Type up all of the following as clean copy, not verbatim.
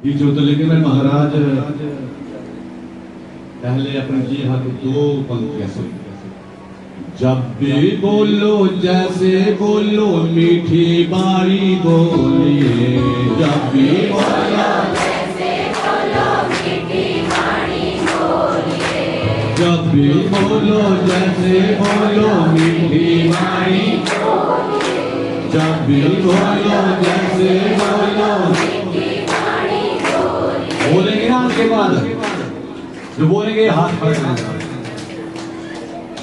ये ज्योतिर्लिंग में महाराज पहले अपने जी हाथ दो पंक्तियां सुनी। जब भी बोलो जैसे बोलो मीठी बारी बोलिए, जब भी बोलो जैसे बोलो मीठी बारी बोलिए, जब भी बोलो जैसे बोलो मीठी बारी बोलिए, जब भी बोलो जैसे बोलो मीठी बारी बोलिए। बोलेंगे ना उसके बाद जो बोलेंगे हाथ खड़े।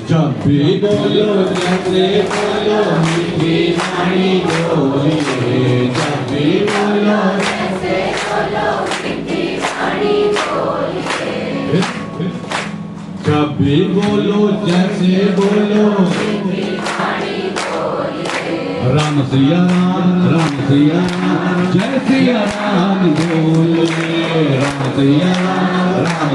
जब भी बोलो जैसे बोलो मीठी बारी बोलिए, जब भी बोलो जैसे बोलो मीठी बारी बोलिए, जब भी बोलो जैसे बोलो मीठी बारी बोलिए। राम सिया राम सिया जय सिया राम बोलिए, राम सिया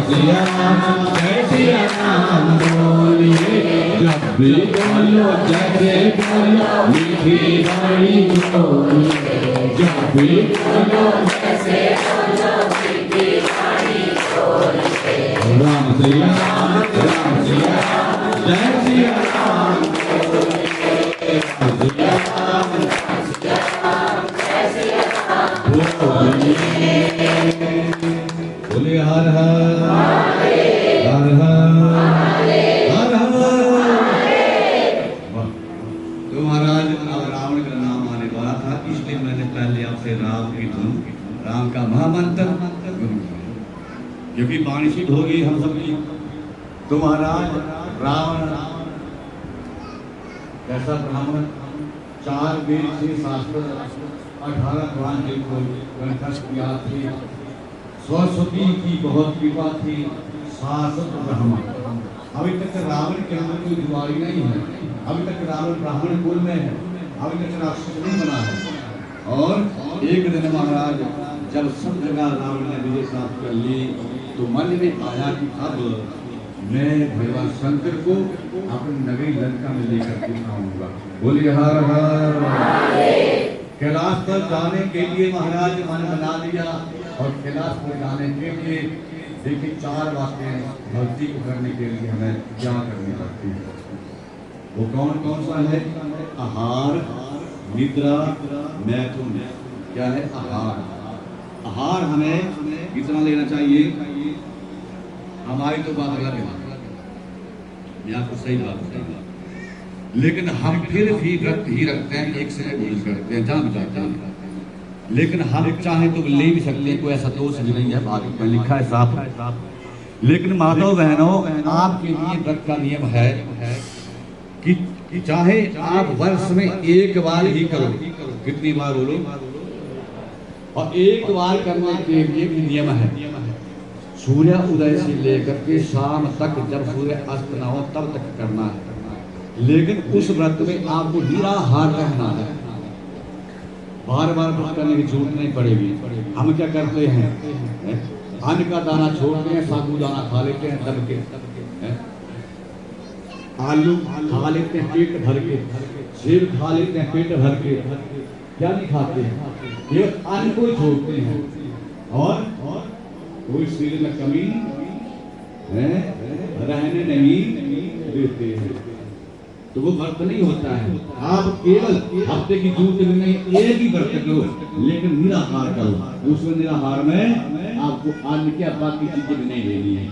जय सिया राम बोलिए। जब भी बोलो जैसे बोलो मीठी बारी बोलिए, जब भी बोलो जैसे बोलो मीठी बारी बोलिए। राम सिया जय सिया राम बोलिए, राम सिया जय सिया राम बोलिए। बोले हर हर हर हर हर हर। तो महाराज रावण का नाम आने वाला था, इसलिए मैंने पहले आपसे राम की धुन, राम का महामंत्र, क्योंकि वाणी शुद्ध हो गई हम सबकी। तो महाराज रावण कैसा ब्राह्मण, 4 वेद से शास्त्र, 18 पुराण को कंठस्थ किया थी, सरस्वती की बहुत कृपा थी, शाश्वत ब्राह्मण। अभी तक रावण के अंदर कोई दुआरी नहीं है, अभी तक रावण ब्राह्मण कुल में है, अभी तक राक्षस नहीं बना है। और एक दिन महाराज जब सब जगह रावण ने विजय प्राप्त कर ली, तो मन में आया कि अब मैं भगवान शंकर को अपनी नगरी लंका में लेकर के आऊंगा। बोलिए हर हर। कैलाश पर जाने के लिए महाराज मन बना लिया, और कैलाश पर जाने के लिए देखिए 4 बातें भक्ति को करने के लिए हमें क्या करनी पड़ती है। वो कौन कौन सा है? आहार, निद्रा, मैथुन। क्या है? आहार। आहार हमें कितना लेना चाहिए? हमारी तो बात अलग है, मैं आपको सही बात बताऊंगा, लेकिन हम फिर भी व्रत ही रखते हैं, एक से एक करते हैं, जान जाते हैं। लेकिन हम चाहे तो ले भी सकते हैं, कोई ऐसा दोष भी नहीं है, भागवत में लिखा है साफ। लेकिन माताओं बहनों, आपके लिए व्रत का नियम है कि चाहे आप वर्ष में एक बार ही करो। कितनी बार बोलो? और एक बार करने के लिए भी नियम है, सूर्य उदय से लेकर के शाम तक, जब सूर्य अस्त न हो तब तक करना है। लेकिन उस व्रत में आपको निराहार रहना है, बार बार व्रत करने की जरूरत नहीं पड़ेगी। हम क्या करते हैं? अन्न का दाना छोड़ते हैं, साबूदाना खा लेते हैं दब के, आलू खा लेते हैं पेट भर के, सेब खा लेते हैं पेट भर के, क्या नहीं खाते हैं? ये अन्न को छोड़ते हैं, और कोई शरीर में कमी रहने नहीं देते हैं, तो वो व्रत नहीं होता है। आप केवल हफ्ते की 2 दिन में एक ही व्रत करो, लेकिन निराहार करो। उसमें निराहार में आपको अन्न क्या बाकी चीजें भी नहीं लेनी है।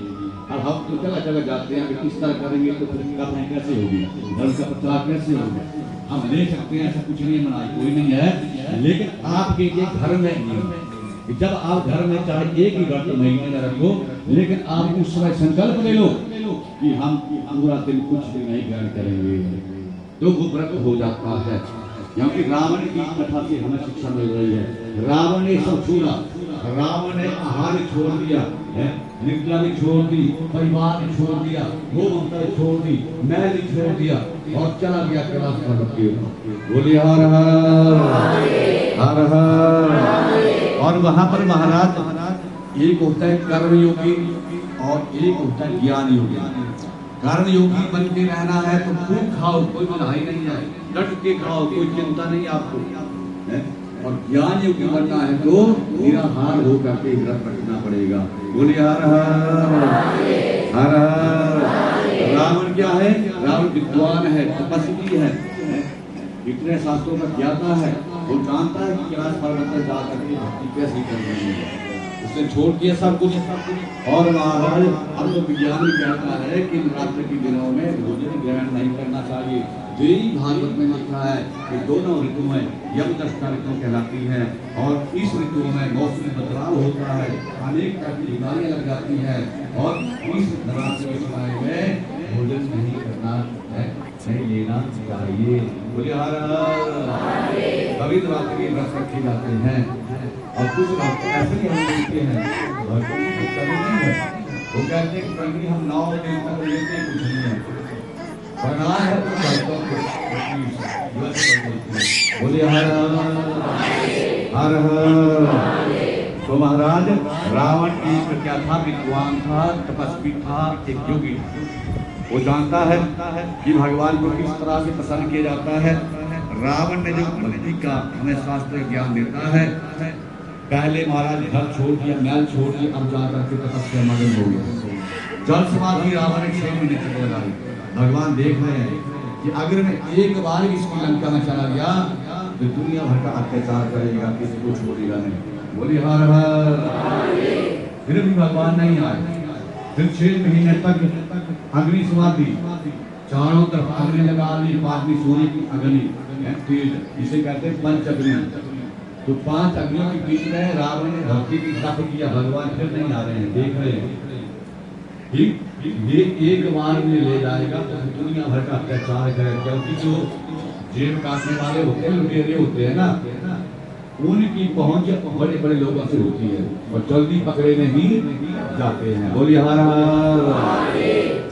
अब हम तो जगह जाते हैं, अगर किस तरह करेंगे तो फिर कथाएं कैसे होगी, धर्म का प्रचार कैसे होगा? हम ले सकते हैं, ऐसा कुछ नहीं, मनाई कोई नहीं है, लेकिन आपके लिए घर में नियम है कि जब आप घर में चाहे एक ही व्रत महीने में रखो, लेकिन आप उस समय संकल्प ले लो कि हम पूरा दिन कुछ भी नहीं ग्रहण करेंगे, तो वो व्रत हो जाता है। क्योंकि रावण की कथा से हमें शिक्षा मिल रही है। रावण ने सब छोड़ा, रावण ने आहार छोड़ दिया है, निद्रा भी छोड़ दी, परिवार भी छोड़ दिया, गोमंत्र छोड़ दी, मैल छोड़ दिया, और चला गया कैलाश पर्वत के ऊपर। बोलिए हर हर हर हर। और वहां पर महाराज एक होता है कर्मयोगी और एक होता है ज्ञान योगी। कर्मयोगी बन के रहना है तो खूब खाओ, कोई मनाही नहीं है, डट के खाओ, कोई चिंता नहीं आपको है। और ज्ञान योग्य बनना है तो निराहार होकर के व्रत रखना पड़ेगा। बोलिए हर हर हर हर। रावण क्या है? रावण विद्वान है, तपस्वी है, इतने शास्त्रों का ज्ञाता है, वो जानता है कि कैलाश पर्वत पर जाकर के भक्ति कैसे करनी है, उसने छोड़ दिया सब कुछ। और महाराज अब तो विज्ञान भी कहता है कि नवरात्र के दिनों में भोजन ग्रहण नहीं करना चाहिए। देवी भागवत में लिखा है कि दोनों ऋतुएं यमदशा ऋतु कहलाती है और इस ऋतु में मौसम में बदलाव होता है, अनेक तरह की बीमारियां लग जाती है और इस नवरात्र के समय में भोजन नहीं करना है, नहीं लेना चाहिए। बोलिए हर हर। कभी नवरात्र के व्रत रखे जाते हैं और कुछ लोग ऐसे ही हम देखते हैं और नहीं है, वो कहते हैं कि हम 9 दिन तक लेते कुछ नहीं है, बना है तो बोलिए हर हर हर। तो महाराज रावण की क्या था? विद्वान था, तपस्वी था, एक योगी था। वो जानता है कि भगवान को किस तरह से प्रसन्न किया जाता है। रावण ने जो भक्ति का हमें शास्त्र ज्ञान देता है, पहले महाराज घर छोड़ दिया, महल छोड़ दिया, अब जाकर के तपस्या मगन हो गया। जल समाधि रावण ने 6 महीने तक लगाई। भगवान देख रहे हैं कि अगर मैं एक बार इसकी लंका में चला गया तो दुनिया भर का अत्याचार करेगा, किसी को छोड़ेगा नहीं। बोलिए हर हर। फिर भी भगवान नहीं आए। फिर 6 महीने तक अग्नि समाधि, चारों तरफ अग्नि लगा ली, पांचवी सूर्य की अग्नि तेज, जिसे कहते हैं पंच अग्नि। तो 5 अग्नियों के बीच में रावण ने भक्ति की तप किया। भगवान फिर नहीं आ रहे हैं, देख रहे हैं ठीक ये एक बार में ले जाएगा तो दुनिया भर का अत्याचार करेगा, क्योंकि जो जेब काटने वाले होते हैं, लुटेरे होते हैं ना, उनकी पहुंच बड़े बड़े लोगों से होती है और जल्दी पकड़े नहीं जाते हैं। बोलिए हर हर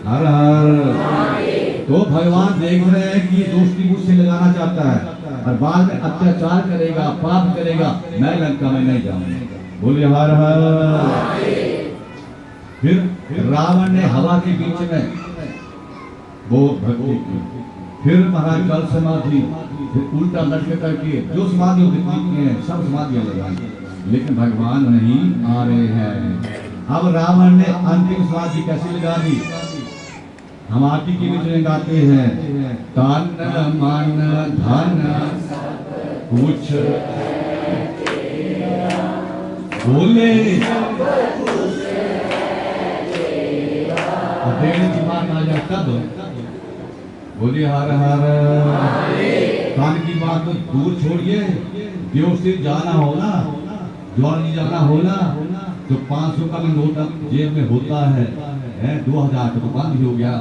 हर हर। तो भगवान देख रहे हैं कि ये दोस्ती मुझसे लगाना चाहता है और बाद में अत्याचार करेगा, पाप करेगा, मैं लंका में नहीं जाऊंगा। बोलिए हर हर। फिर रावण ने हवा के बीच में वो भक्ति की। फिर महाराज जल समाधि, फिर उल्टा लटके करके जो समाधि हैं सब समाधियां लगाई, लेकिन भगवान नहीं आ रहे हैं। अब रावण ने अंतिम समाधि कैसे लगा दी? हम आरती के बीच में गाते हैं, तन मन धन कुछ बोले देने की बात आ जाए तब बोलिए हर हर। कान की बात तो दूर छोड़िए, देव से जाना हो ना, जौन जाना हो ना, तो 500 का भी नोट जेब में होता है, 2000 का तो बंद ही हो गया,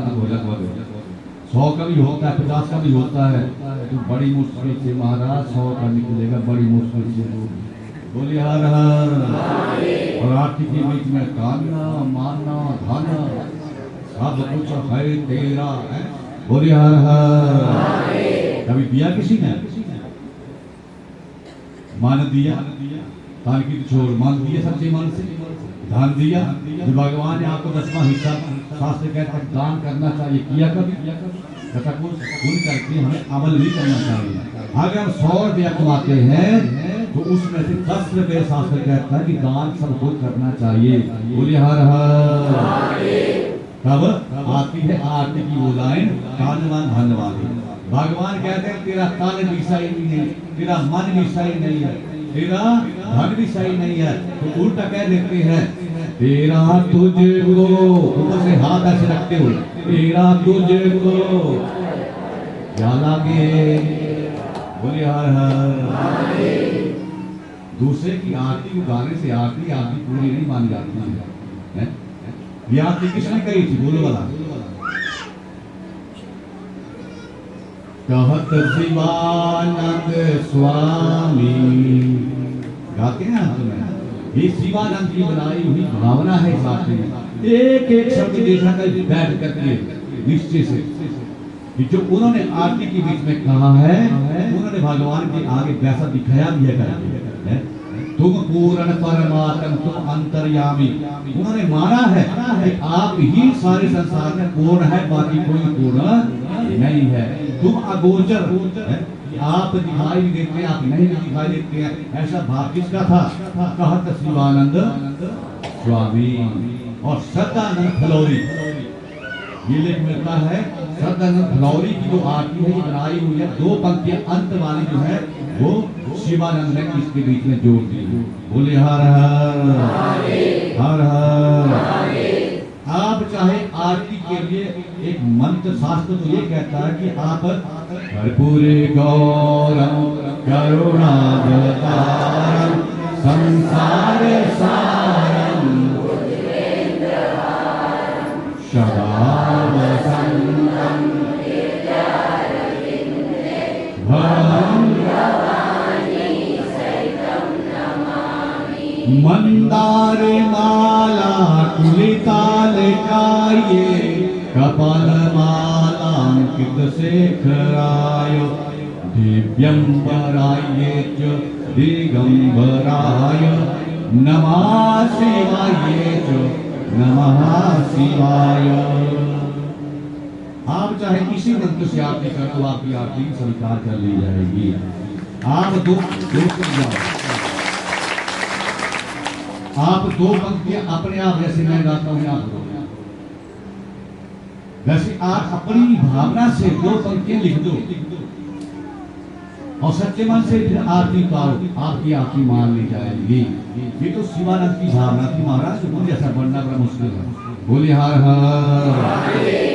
100 का भी होता है, 50 का भी होता है, तो बड़ी मुश्किल से महाराज 100 का निकलेगा, बड़ी मुश्किल से। बोलिए हर हर। और आरती के बीच में कान्ना मानना धन सब कुछ है तेरा है। बोलिए हर हर। कभी दिया किसी ने? मान दिया, कान की छोड़ मान दिया, सच्चे मन से दान दिया। जो भगवान ने आपको 10वां हिस्सा शास्त्र कहता है दान करना चाहिए, किया कभी? तथा कुछ सुन करके हमें अमल भी करना चाहिए। अगर हम 100 रुपया कमाते हैं तो उसमें से 10 रुपये शास्त्र कहता है कि दान सबको करना चाहिए। बोलिए हर हर। तब आती है आरती की वो लाइन, कानवान धन वाली। भगवान कहते हैं तेरा कान भी सही नहीं है, तेरा मन भी सही नहीं है, तेरा धन भी सही नहीं है, तो उल्टा कह देते हैं तेरा तुझको, ऊपर से हाथ ऐसे रखते हुए, तेरा तुझको क्या लागे। बोलिए हर हर। दूसरे की आरती गाने से आरती पूरी नहीं मानी जाती है। ये आरती किसने कही थी? बोलो वाला। कहत शिवानंद स्वामी, गाते हैं तुम्हें, ये शिवानंद की बनाई हुई भावना है इस आरती में। एक एक शब्द देखा कर बैठ करके निश्चय से कि जो उन्होंने आरती के बीच में कहा है, उन्होंने भगवान के आगे वैसा दिखाया भी है। तुम पूर्ण परमात्म, तुम अंतर्यामी। उन्होंने माना है कि आप ही सारे संसार में पूर्ण है, बाकी कोई पूर्ण नहीं है। तुम अगोचर, आप दिखाई भी देते हैं, आप नहीं भी दिखाई देते हैं। ऐसा भाव किसका था? कहत शिवानंद स्वामी और सदानंद फलौरी। ये लेख मिलता है सदानंद फलौरी की जो आरती है ये बनाई हुई है, दो पंक्तियां अंत वाली जो है वो शिवानंद ने इसके बीच में जोड़ दी। बोले हर हर हर हर। आप चाहे आरती के लिए एक मंत्र शास्त्र तो ये कहता है कि आप कर्पूरे गौरम करुणावतारम संसार सारम सदा वसंतम मंदार माला कुलितालकाये कपाल मालांकित शेखराय दिव्यंबराय च दिगंबराय नमः शिवाय च नमः शिवाय। आप चाहे इसी मंत्र से आरती कर तो आपकी आरती स्वीकार कर ली जाएगी। आप दो पंक्तियां अपने आप जैसे मैं गाता हूं आप वैसे आप अपनी भावना से दो पंक्तियां लिख दो और सच्चे मन से फिर आरती उतारो, आपकी आरती मान ली जाएगी। ये तो शिवानंद की भावना थी महाराज, मुझे ऐसा बनना बड़ा मुश्किल है। बोले हर हर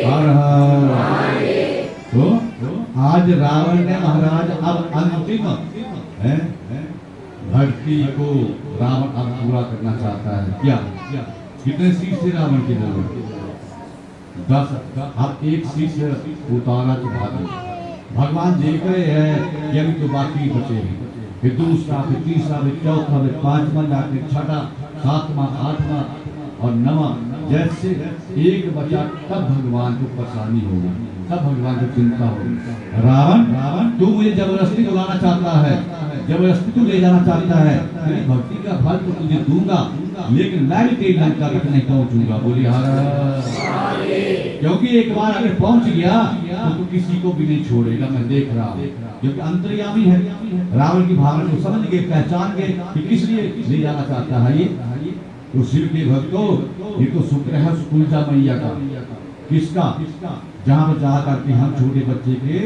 हर हर। तो आज रावण ने महाराज अब अंतिम है भक्ति को रावण अब पूरा करना चाहता है। क्या कितने शीश थे रावण के लोग? 10। अब एक शीश उतारा तो भगवान देख रहे हैं कि अभी तो बाकी बचे हैं, फिर दूसरा, फिर तीसरा, फिर चौथा, फिर पांचवा, जाके छठा, सातवां, आठवां और नवा। जैसे एक बचा तब भगवान को परेशानी होगी, तब भगवान को चिंता होगी। रावण तू मुझे जबरदस्ती बुलाना चाहता है, जबरदस्ती तू ले जाना चाहता है, तेरी भक्ति का फल तो तुझे दूंगा, लेकिन मैं भी तेरी लंका तक नहीं पहुंचूंगा। बोली हर। क्योंकि एक बार अगर पहुंच गया तो तू किसी को भी नहीं छोड़ेगा, मैं देख रहा हूं। क्योंकि अंतर्यामी है, रावण की भावना को समझ गए, पहचान गए कि किस लिए ले जाना चाहता है ये। तो शिव के भक्तों, ये तो शुक्र है तुलजा मैया का। किसका? जहाँ पर जा करके हम छोटे बच्चे के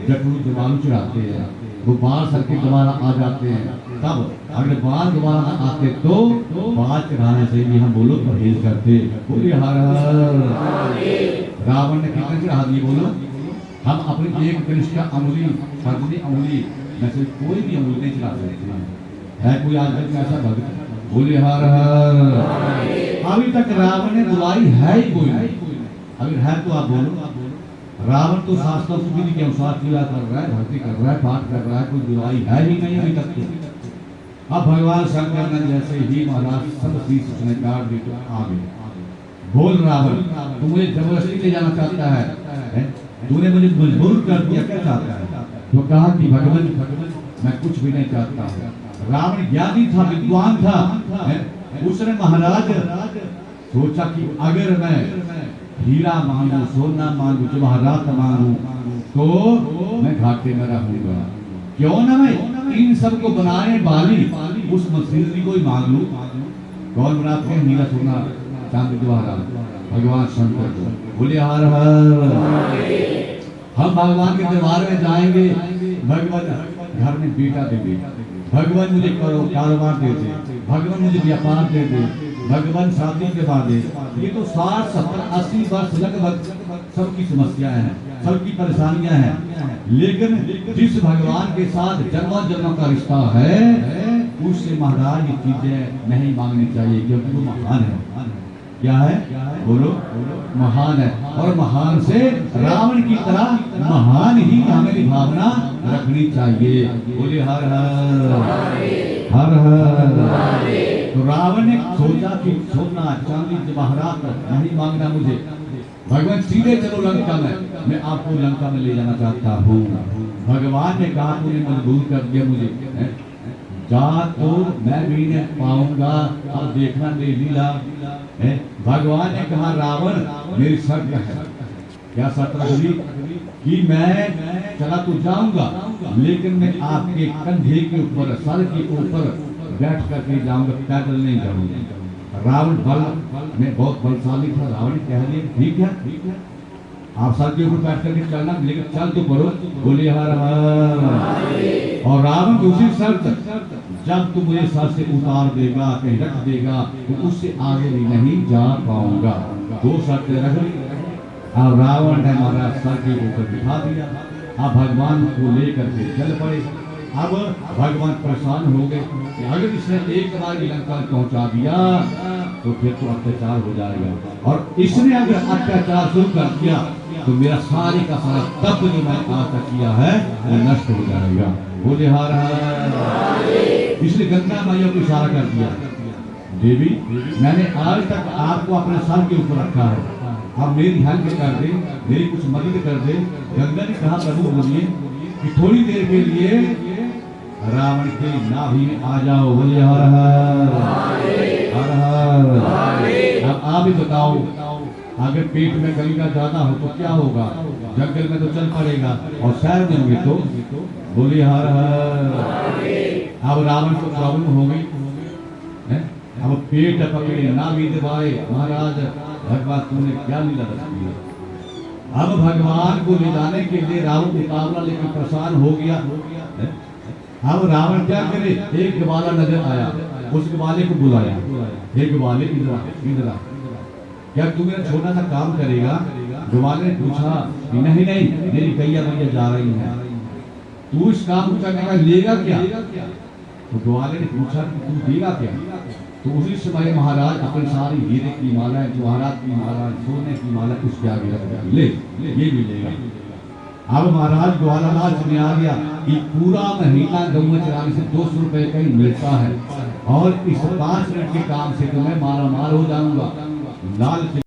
जटू जवान चढ़ाते हैं, वो बाल सर के दोबारा आ जाते हैं। तब अगर बाल दोबारा न आते तो बाल चढ़ाने से भी हम बोलो परहेज करते। बोले हर हर। रावण ने कितने चढ़ा दिए बोलो? हम अपनी एक कनिष्ठ अंगुली, सजनी अंगुली में से कोई भी अंगुली नहीं चढ़ा सकते है कोई आज तक ऐसा भक्त? बोले हर हर। अभी तक रावण ने बुलाई है ही कोई नहीं। अगर है तो आप बोलो। रावण तो शास्त्रों की विधि के अनुसार पूजा कर रहा है, भक्ति कर रहा है, पाठ कर रहा है, कोई बुराई है ही नहीं अभी तक। अब भगवान शंकर ने जैसे ही महाराज सब शीश उसने काट दी तो आ गए। बोल रावण, तू मुझे जबरदस्ती ले जाना चाहता है, तूने मुझे मजबूर कर दिया, क्या चाहता है? तो कहा कि भगवान मैं कुछ भी नहीं चाहता हूँ। रावण ज्ञानी था, विद्वान था, उसने महाराज सोचा कि अगर मैं हीरा मांगू, सोना मांगू, जवाहरात मांगू तो मैं घाटे में रहूंगा। क्यों ना मैं इन सब को बनाने वाली उस मशीनरी को ही मांग लूं। कौन बनाते हैं हीरा, सोना, चांदी, जवाहरात? भगवान शंकर को। बोले हर हर। हम भगवान के दरबार में जाएंगे, भगवान घर में बेटा दे दे, भगवान मुझे कारोबार दे दे, भगवान मुझे व्यापार दे दे, भगवान शादी के बाद। ये तो 60, 70, 80 वर्ष लगभग सबकी समस्याएं हैं, सबकी परेशानियां हैं। लेकिन जिस भगवान के साथ जन्मों जन्मों का रिश्ता है उससे महाराज ये चीजें नहीं मांगनी चाहिए, क्योंकि वो महान है। क्या है? बोलो। महान है। और महान से रावण की तरह महान ही हमें भावना रखनी चाहिए। बोले हर हर हर हर। तो रावण ने सोचा कि सोना, चांदी, जवाहरात नहीं मांगना मुझे, भगवान सीधे चलो लंका में, मैं आपको लंका में ले जाना चाहता हूँ। भगवान ने कहा तूने मजबूर कर दिया मुझे, जा तो मैं भी नहीं पाऊंगा, अब देखना मेरी लीला है। भगवान ने कहा रावण मेरी शर्त है। क्या शर्त रख दी? कि मैं चला तो जाऊंगा, लेकिन मैं आपके कंधे के ऊपर, सर के ऊपर बैठ करके जाऊंगा, पैदल नहीं जाऊंगा। रावण बल में बहुत बलशाली था। रावण कह दिया ठीक है, आप सर के ऊपर बैठ करके चलना, लेकिन चल तो करो। बोले हर हर। और रावण की उसी शर्त, जब तू मुझे सर से उतार देगा, कहीं रख देगा, तो उससे आगे भी नहीं जा पाऊंगा। दो शर्तें रख ली। अब रावण ने हमारा सर के ऊपर बिठा दिया। अब भगवान को लेकर के चल पड़े। अब भगवान परेशान हो गए कि अगर इसने एक बार लंका पहुंचा दिया तो फिर तो अत्याचार हो जाएगा, और इसने अगर अत्याचार शुरू कर दिया तो मेरा सारे का सारा तप जो मैं आज तक किया है वो नष्ट हो जाएगा। बोले हर हर। इसलिए गंगा मैया को इशारा कर दिया, देवी मैंने आज तक आपको अपने सर के ऊपर रखा है, अब मेरी हेल्प कर दे, मेरी कुछ मदद कर दे। गंगा ने कहा प्रभु बोलिए कि थोड़ी देर के लिए रावण के नाभि में आ जाओ। बोले हर हर हर हर। अब आप ही बताओ, अगर पेट में गंगा ज्यादा हो तो क्या होगा? जंगल में तो चल पड़ेगा, और शहर में होंगे तो बोले हर हर। अब रावण को प्रॉब्लम हो गई है, अब पेट पकड़े, नाभि दबाए। महाराज भगवान तुमने क्या लीला रची है? अब भगवान को ले जाने के लिए रावण उतावला लेकर परेशान हो गया है? अब रावण क्या करे, एक ग्वाला नजर आया, उस ग्वाले को बुलाया, हे ग्वाले इंद्रा, क्या तू मेरा छोटा सा काम करेगा? ग्वाले ने पूछा कि नहीं नहीं, मेरी गैया मैया जा रही है, तू इस काम को करने का लेगा क्या? तो ग्वाले ने पूछा कि तू देगा क्या? तो उसी समय महाराज अपनी सारी हीरे की माला, जवाहरात की माला, सोने की माला उसके आगे रख दी, ले ये भी लेगा। अब महाराज ग्वाला लालच में आ गया कि पूरा महीना गऊ चराने से 200 रुपए का ही मिलता है, और इस 5 मिनट के काम से तो मैं मारा मार हो जाऊंगा। लालच